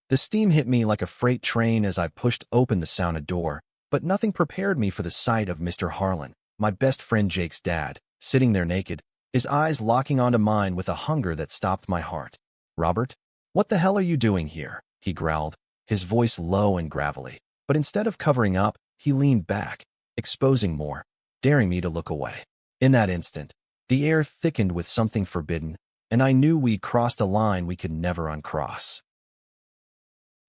The steam hit me like a freight train as I pushed open the sauna door, but nothing prepared me for the sight of Mr. Harlan, my best friend Jake's dad, sitting there naked, his eyes locking onto mine with a hunger that stopped my heart. "Robert, what the hell are you doing here?" he growled, his voice low and gravelly. But instead of covering up, he leaned back, exposing more, daring me to look away. In that instant, the air thickened with something forbidden, and I knew we'd crossed a line we could never uncross.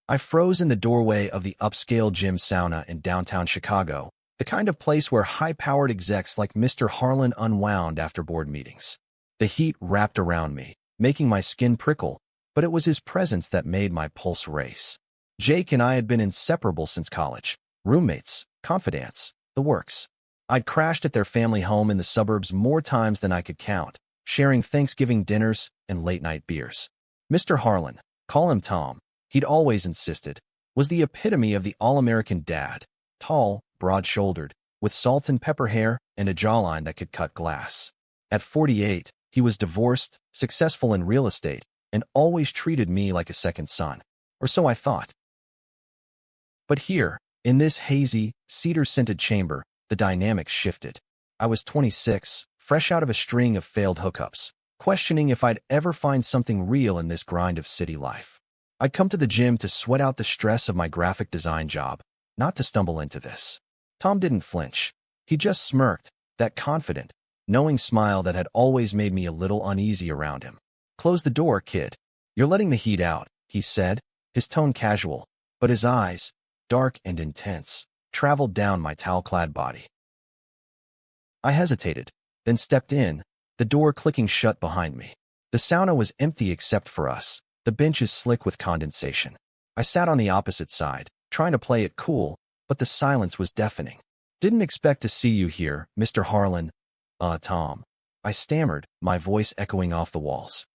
I froze in the doorway of the upscale gym sauna in downtown Chicago, the kind of place where high-powered execs like Mr. Harlan unwound after board meetings. The heat wrapped around me, making my skin prickle, but it was his presence that made my pulse race. Jake and I had been inseparable since college, roommates, confidants, the works. I'd crashed at their family home in the suburbs more times than I could count, sharing Thanksgiving dinners and late-night beers. Mr. Harlan, call him Tom, he'd always insisted, was the epitome of the all-American dad, tall, broad-shouldered, with salt and pepper hair and a jawline that could cut glass. At 48, he was divorced, successful in real estate, and always treated me like a second son. Or so I thought. But here, in this hazy, cedar-scented chamber, the dynamics shifted. I was 26, fresh out of a string of failed hookups, questioning if I'd ever find something real in this grind of city life. I'd come to the gym to sweat out the stress of my graphic design job, not to stumble into this. Tom didn't flinch. He just smirked, that confident, knowing smile that had always made me a little uneasy around him. "Close the door, kid. You're letting the heat out," he said, his tone casual, but his eyes, dark and intense, traveled down my towel-clad body. I hesitated, then stepped in, the door clicking shut behind me. The sauna was empty except for us, the benches slick with condensation. I sat on the opposite side, trying to play it cool, but the silence was deafening. "Didn't expect to see you here, Mr. Harlan." Tom," I stammered, my voice echoing off the walls.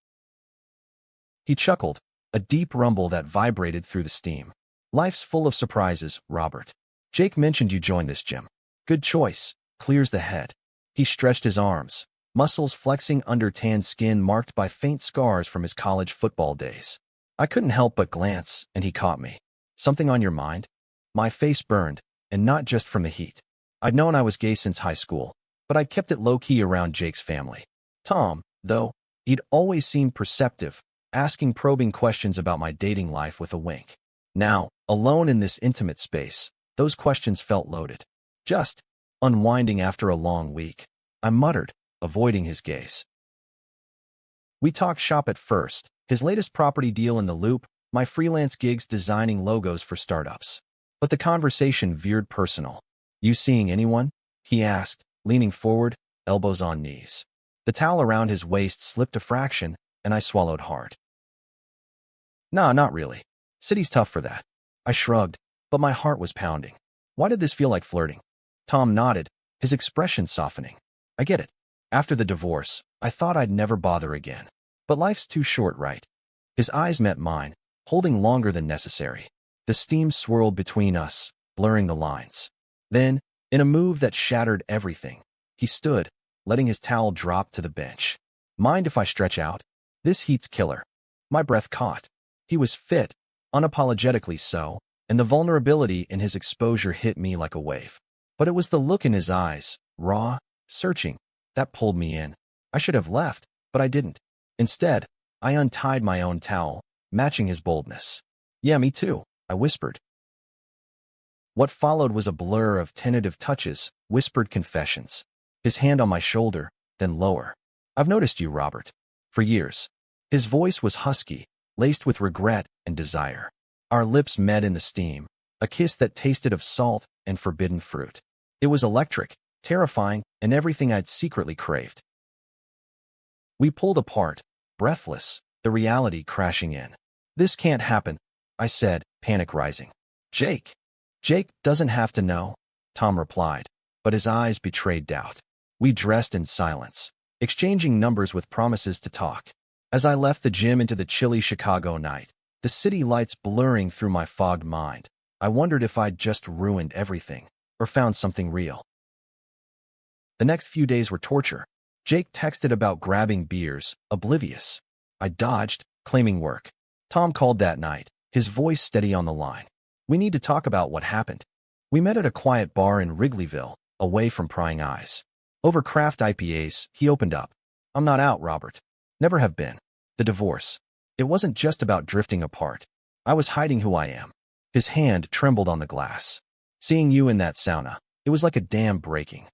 He chuckled, a deep rumble that vibrated through the steam. "Life's full of surprises, Robert. Jake mentioned you joined this gym. Good choice, clears the head." He stretched his arms, muscles flexing under tan skin marked by faint scars from his college football days. I couldn't help but glance, and he caught me. "Something on your mind?" My face burned, and not just from the heat. I'd known I was gay since high school, but I kept it low-key around Jake's family. Tom, though, he'd always seemed perceptive, asking probing questions about my dating life with a wink. Now, alone in this intimate space, those questions felt loaded. "Just unwinding after a long week," I muttered, avoiding his gaze. We talked shop at first, his latest property deal in the loop, my freelance gigs designing logos for startups. But the conversation veered personal. "You seeing anyone?" he asked, leaning forward, elbows on knees. The towel around his waist slipped a fraction, and I swallowed hard. "Nah, not really. City's tough for that." I shrugged, but my heart was pounding. Why did this feel like flirting? Tom nodded, his expression softening. "I get it. After the divorce, I thought I'd never bother again. But life's too short, right?" His eyes met mine, holding longer than necessary. The steam swirled between us, blurring the lines. Then, in a move that shattered everything, he stood, letting his towel drop to the bench. "Mind if I stretch out? This heat's killer." My breath caught. He was fit, unapologetically so, and the vulnerability in his exposure hit me like a wave. But it was the look in his eyes, raw, searching, that pulled me in. I should have left, but I didn't. Instead, I untied my own towel, matching his boldness. "Yeah, me too," I whispered. What followed was a blur of tentative touches, whispered confessions. His hand on my shoulder, then lower. "I've noticed you, Robert. For years." His voice was husky, laced with regret and desire. Our lips met in the steam, a kiss that tasted of salt and forbidden fruit. It was electric, terrifying, and everything I'd secretly craved. We pulled apart, breathless, the reality crashing in. "This can't happen," I said, panic rising. "Jake doesn't have to know," Tom replied, but his eyes betrayed doubt. We dressed in silence, exchanging numbers with promises to talk. As I left the gym into the chilly Chicago night, the city lights blurring through my fogged mind, I wondered if I'd just ruined everything, or found something real. The next few days were torture. Jake texted about grabbing beers, oblivious. I dodged, claiming work. Tom called that night, his voice steady on the line. We need to talk about what happened. We met at a quiet bar in Wrigleyville, away from prying eyes. Over craft IPAs, he opened up. I'm not out, Robert. Never have been. The divorce. It wasn't just about drifting apart. I was hiding who I am. His hand trembled on the glass. Seeing you in that sauna, it was like a dam breaking.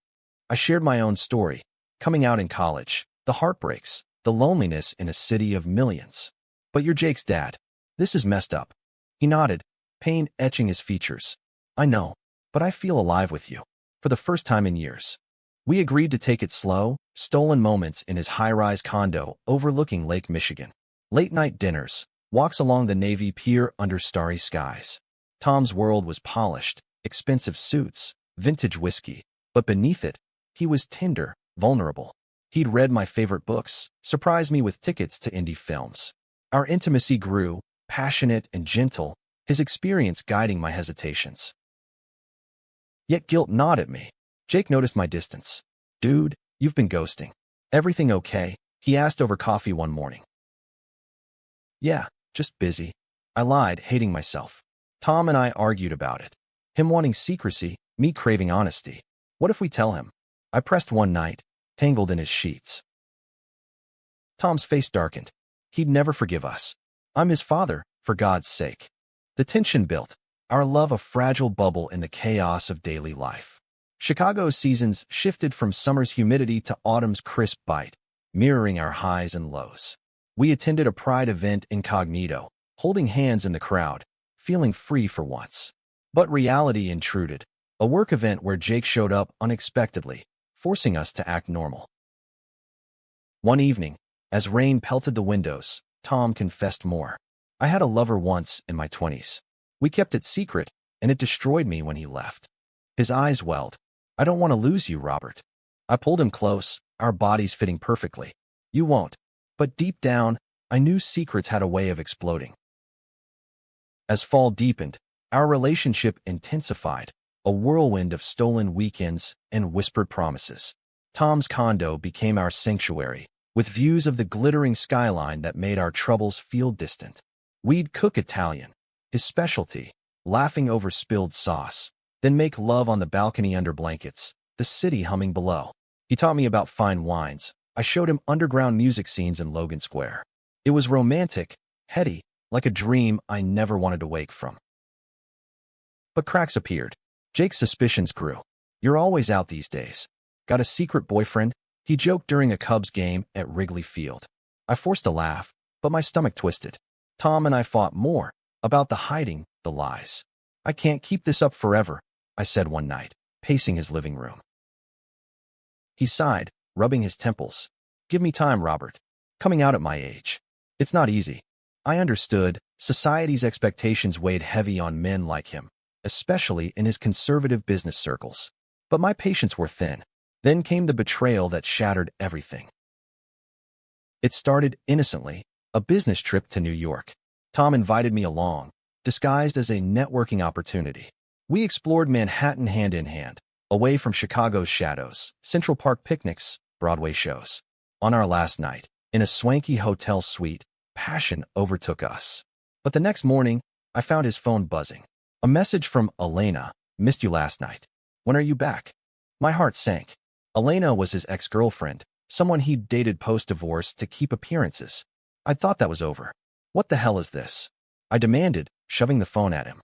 I shared my own story. Coming out in college, the heartbreaks, the loneliness in a city of millions. But you're Jake's dad. This is messed up. He nodded, pain etching his features. I know, but I feel alive with you. For the first time in years. We agreed to take it slow, stolen moments in his high-rise condo overlooking Lake Michigan. Late-night dinners, walks along the Navy Pier under starry skies. Tom's world was polished, expensive suits, vintage whiskey, but beneath it, he was tender, vulnerable. He'd read my favorite books, surprised me with tickets to indie films. Our intimacy grew, passionate and gentle, his experience guiding my hesitations. Yet guilt gnawed at me. Jake noticed my distance. Dude, you've been ghosting. Everything okay? He asked over coffee one morning. Yeah, just busy. I lied, hating myself. Tom and I argued about it. Him wanting secrecy, me craving honesty. What if we tell him? I pressed one night, tangled in his sheets. Tom's face darkened. He'd never forgive us. I'm his father, for God's sake. The tension built, our love a fragile bubble in the chaos of daily life. Chicago's seasons shifted from summer's humidity to autumn's crisp bite, mirroring our highs and lows. We attended a pride event incognito, holding hands in the crowd, feeling free for once. But reality intruded, a work event where Jake showed up unexpectedly, forcing us to act normal. One evening, as rain pelted the windows, Tom confessed more. I had a lover once in my 20s. We kept it secret, and it destroyed me when he left. His eyes welled. I don't want to lose you, Robert. I pulled him close, our bodies fitting perfectly. You won't. But deep down, I knew secrets had a way of exploding. As fall deepened, our relationship intensified, a whirlwind of stolen weekends and whispered promises. Tom's condo became our sanctuary, with views of the glittering skyline that made our troubles feel distant. We'd cook Italian, his specialty, laughing over spilled sauce, then make love on the balcony under blankets, the city humming below. He taught me about fine wines. I showed him underground music scenes in Logan Square. It was romantic, heady, like a dream I never wanted to wake from. But cracks appeared. Jake's suspicions grew. You're always out these days. Got a secret boyfriend? He joked during a Cubs game at Wrigley Field. I forced a laugh, but my stomach twisted. Tom and I fought more, about the hiding, the lies. I can't keep this up forever, I said one night, pacing his living room. He sighed, rubbing his temples. Give me time, Robert. Coming out at my age. It's not easy. I understood, society's expectations weighed heavy on men like him, especially in his conservative business circles. But my patience were thin. Then came the betrayal that shattered everything. It started innocently, a business trip to New York. Tom invited me along, disguised as a networking opportunity. We explored Manhattan hand in hand, away from Chicago's shadows, Central Park picnics, Broadway shows. On our last night, in a swanky hotel suite, passion overtook us. But the next morning, I found his phone buzzing. A message from Elena, missed you last night. When are you back? My heart sank. Elena was his ex-girlfriend, someone he'd dated post-divorce to keep appearances. I thought that was over. What the hell is this? I demanded, shoving the phone at him.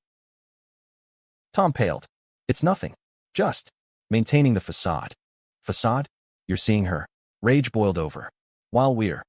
Tom paled. It's nothing. Just maintaining the facade. Facade? You're seeing her. Rage boiled over. While we're...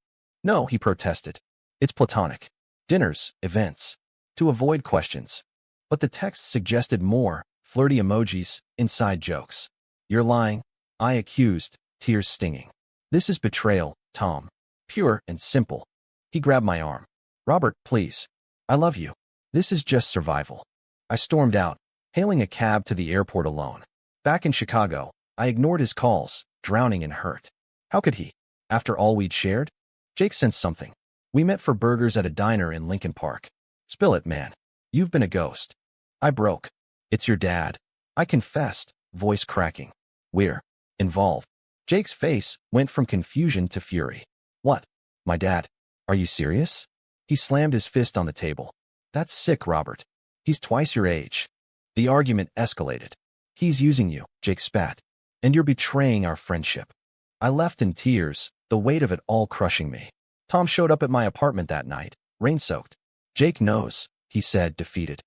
No, he protested. It's platonic. Dinners, events. To avoid questions. But the text suggested more, flirty emojis, inside jokes. You're lying. I accused, tears stinging. This is betrayal, Tom. Pure and simple. He grabbed my arm. Robert, please. I love you. This is just survival. I stormed out, hailing a cab to the airport alone. Back in Chicago, I ignored his calls, drowning in hurt. How could he? After all we'd shared? Jake sensed something. We met for burgers at a diner in Lincoln Park. Spill it, man. You've been a ghost. I broke. It's your dad. I confessed, voice cracking. We're involved. Jake's face went from confusion to fury. What? My dad? Are you serious? He slammed his fist on the table. That's sick, Robert. He's twice your age. The argument escalated. He's using you, Jake spat. And you're betraying our friendship. I left in tears, the weight of it all crushing me. Tom showed up at my apartment that night, rain-soaked. Jake knows, he said, defeated.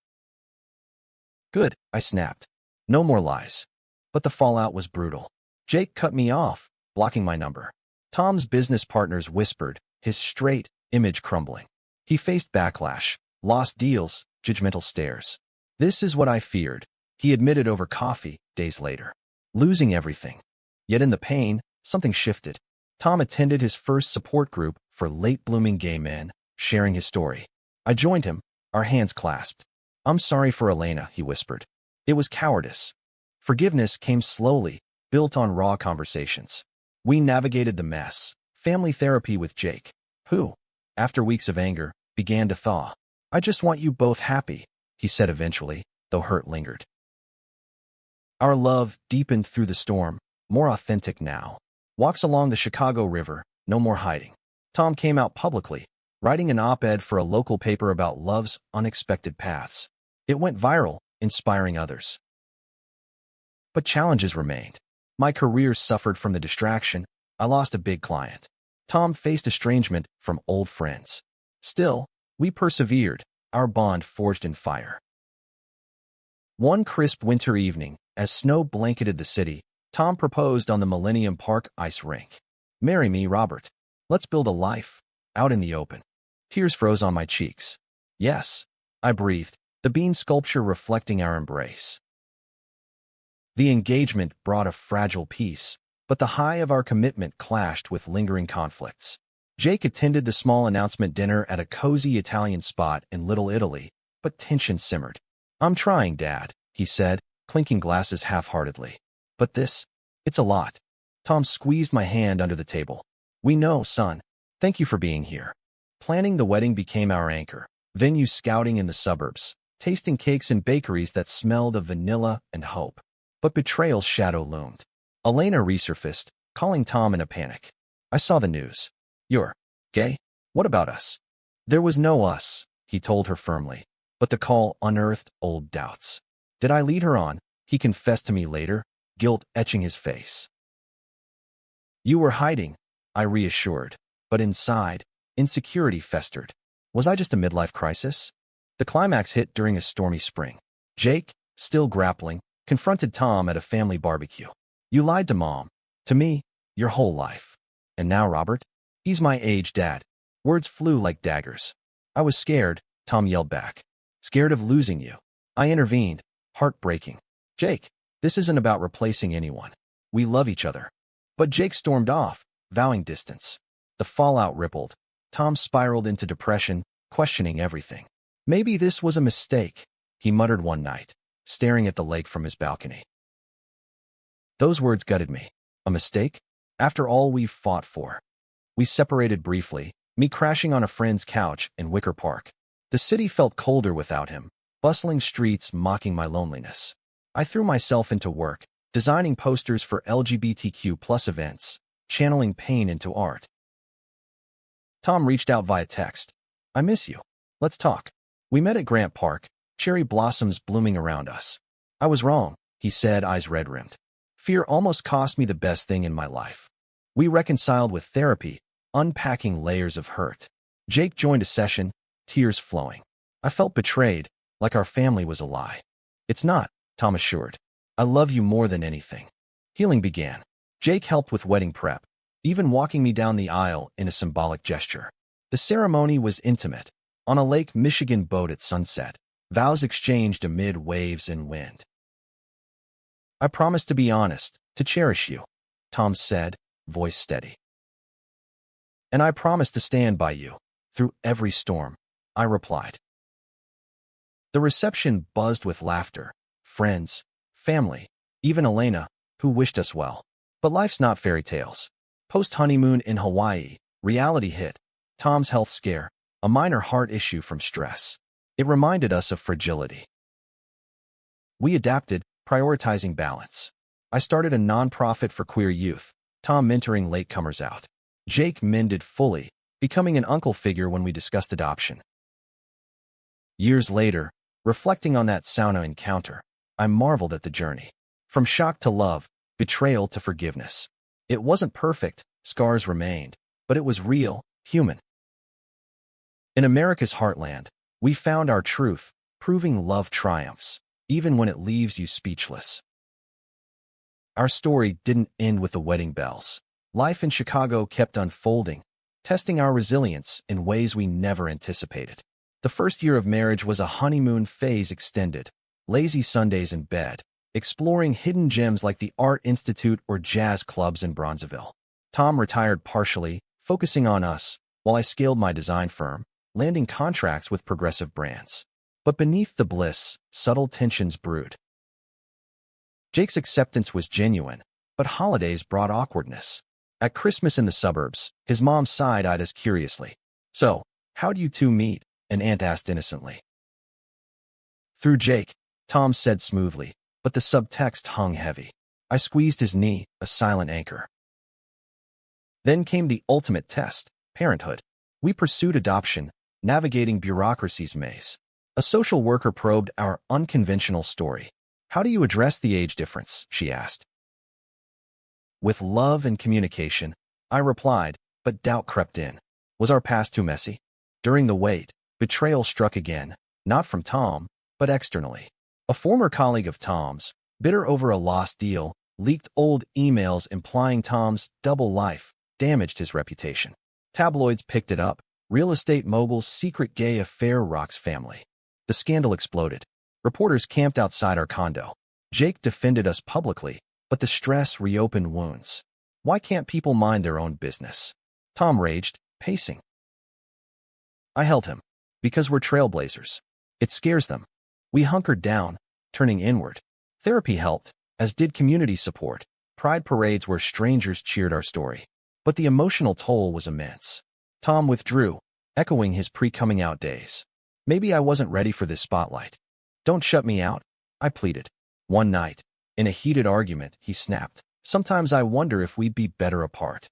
Good, I snapped. No more lies. But the fallout was brutal. Jake cut me off, blocking my number. Tom's business partners whispered, his straight image crumbling. He faced backlash, lost deals, judgmental stares. This is what I feared, he admitted over coffee, days later. Losing everything. Yet in the pain, something shifted. Tom attended his first support group for late-blooming gay men, sharing his story. I joined him, our hands clasped. I'm sorry for Elena, he whispered. It was cowardice. Forgiveness came slowly, built on raw conversations. We navigated the mess, family therapy with Jake, who, after weeks of anger, began to thaw. I just want you both happy, he said eventually, though hurt lingered. Our love deepened through the storm, more authentic now. Walks along the Chicago River, no more hiding. Tom came out publicly, writing an op-ed for a local paper about love's unexpected paths. It went viral, inspiring others. But challenges remained. My career suffered from the distraction. I lost a big client. Tom faced estrangement from old friends. Still, we persevered, our bond forged in fire. One crisp winter evening, as snow blanketed the city, Tom proposed on the Millennium Park ice rink. Marry me, Robert. Let's build a life, out in the open. Tears froze on my cheeks. Yes, I breathed, the bean sculpture reflecting our embrace. The engagement brought a fragile peace, but the high of our commitment clashed with lingering conflicts. Jake attended the small announcement dinner at a cozy Italian spot in Little Italy, but tension simmered. I'm trying, Dad, he said, clinking glasses half-heartedly. But it's a lot. Tom squeezed my hand under the table. We know, son. Thank you for being here. Planning the wedding became our anchor. Venue scouting in the suburbs, tasting cakes in bakeries that smelled of vanilla and hope. But betrayal's shadow loomed. Elena resurfaced, calling Tom in a panic. I saw the news. You're gay? What about us? There was no us, he told her firmly. But the call unearthed old doubts. Did I lead her on? He confessed to me later, guilt etching his face. You were hiding, I reassured. But inside, insecurity festered. Was I just a midlife crisis? The climax hit during a stormy spring. Jake, still grappling, confronted Tom at a family barbecue. You lied to Mom. To me, your whole life. And now Robert? He's my age, Dad. Words flew like daggers. I was scared, Tom yelled back. Scared of losing you. I intervened, heartbreaking. Jake, this isn't about replacing anyone. We love each other. But Jake stormed off, vowing distance. The fallout rippled. Tom spiraled into depression, questioning everything. Maybe this was a mistake, he muttered one night, staring at the lake from his balcony. Those words gutted me. A mistake? After all we've fought for. We separated briefly, me crashing on a friend's couch in Wicker Park. The city felt colder without him, bustling streets mocking my loneliness. I threw myself into work, designing posters for LGBTQ+ events, channeling pain into art. Tom reached out via text. I miss you. Let's talk. We met at Grant Park, cherry blossoms blooming around us. I was wrong, he said, eyes red-rimmed. Fear almost cost me the best thing in my life. We reconciled with therapy, unpacking layers of hurt. Jake joined a session, tears flowing. I felt betrayed, like our family was a lie. It's not, Tom assured. I love you more than anything. Healing began. Jake helped with wedding prep, even walking me down the aisle in a symbolic gesture. The ceremony was intimate, on a Lake Michigan boat at sunset, vows exchanged amid waves and wind. I promised to be honest, to cherish you, Tom said, voice steady. And I promised to stand by you, through every storm, I replied. The reception buzzed with laughter, friends, family, even Elena, who wished us well. But life's not fairy tales. Post-honeymoon in Hawaii, reality hit, Tom's health scare, a minor heart issue from stress. It reminded us of fragility. We adapted, prioritizing balance. I started a nonprofit for queer youth, Tom mentoring latecomers out. Jake mended fully, becoming an uncle figure when we discussed adoption. Years later, reflecting on that sauna encounter, I marveled at the journey. From shock to love, betrayal to forgiveness. It wasn't perfect, scars remained, but it was real, human. In America's heartland, we found our truth, proving love triumphs, even when it leaves you speechless. Our story didn't end with the wedding bells. Life in Chicago kept unfolding, testing our resilience in ways we never anticipated. The first year of marriage was a honeymoon phase extended, lazy Sundays in bed, exploring hidden gems like the Art Institute or jazz clubs in Bronzeville. Tom retired partially, focusing on us, while I scaled my design firm, landing contracts with progressive brands. But beneath the bliss, subtle tensions brewed. Jake's acceptance was genuine, but holidays brought awkwardness. At Christmas in the suburbs, his mom side-eyed us curiously. "So, how'd you two meet?" an aunt asked innocently. "Through Jake," Tom said smoothly, but the subtext hung heavy. I squeezed his knee, a silent anchor. Then came the ultimate test, parenthood. We pursued adoption, navigating bureaucracy's maze. A social worker probed our unconventional story. "How do you address the age difference?" she asked. "With love and communication," I replied, but doubt crept in. Was our past too messy? During the wait, betrayal struck again, not from Tom, but externally. A former colleague of Tom's, bitter over a lost deal, leaked old emails implying Tom's double life damaged his reputation. Tabloids picked it up. Real estate mogul's secret gay affair rocks family. The scandal exploded. Reporters camped outside our condo. Jake defended us publicly, but the stress reopened wounds. Why can't people mind their own business? Tom raged, pacing. I held him. Because we're trailblazers. It scares them. We hunkered down, turning inward. Therapy helped, as did community support, pride parades where strangers cheered our story. But the emotional toll was immense. Tom withdrew, echoing his pre-coming out days. Maybe I wasn't ready for this spotlight. "Don't shut me out," I pleaded. One night, in a heated argument, he snapped. "Sometimes I wonder if we'd be better apart."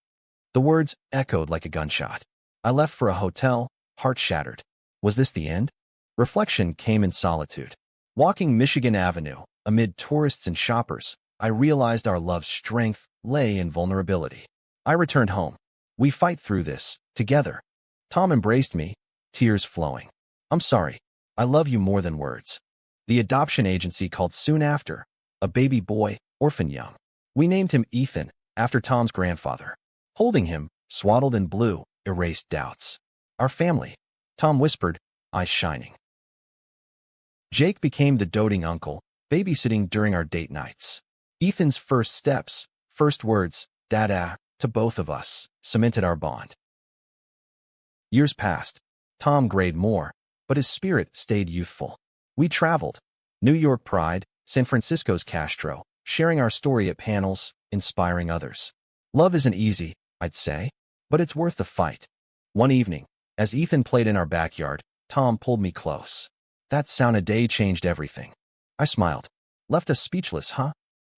The words echoed like a gunshot. I left for a hotel, heart shattered. Was this the end? Reflection came in solitude. Walking Michigan Avenue, amid tourists and shoppers, I realized our love's strength lay in vulnerability. I returned home. We fight through this, together. Tom embraced me, tears flowing. "I'm sorry. I love you more than words." The adoption agency called soon after, a baby boy, orphan young. We named him Ethan, after Tom's grandfather. Holding him, swaddled in blue, erased doubts. "Our family," Tom whispered, eyes shining. Jake became the doting uncle, babysitting during our date nights. Ethan's first steps, first words, "Dada," to both of us, cemented our bond. Years passed. Tom grayed more, but his spirit stayed youthful. We traveled. New York Pride, San Francisco's Castro, sharing our story at panels, inspiring others. Love isn't easy, I'd say, but it's worth the fight. One evening, as Ethan played in our backyard, Tom pulled me close. "That sauna day changed everything." I smiled. "Left us speechless, huh?"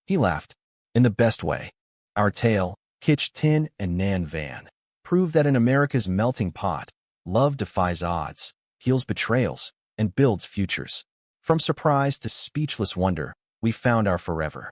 He laughed. In the best way. Our tale, Kitsch Tin and Nan Van, proved that in America's melting pot, love defies odds, heals betrayals, and builds futures. From surprise to speechless wonder, we found our forever.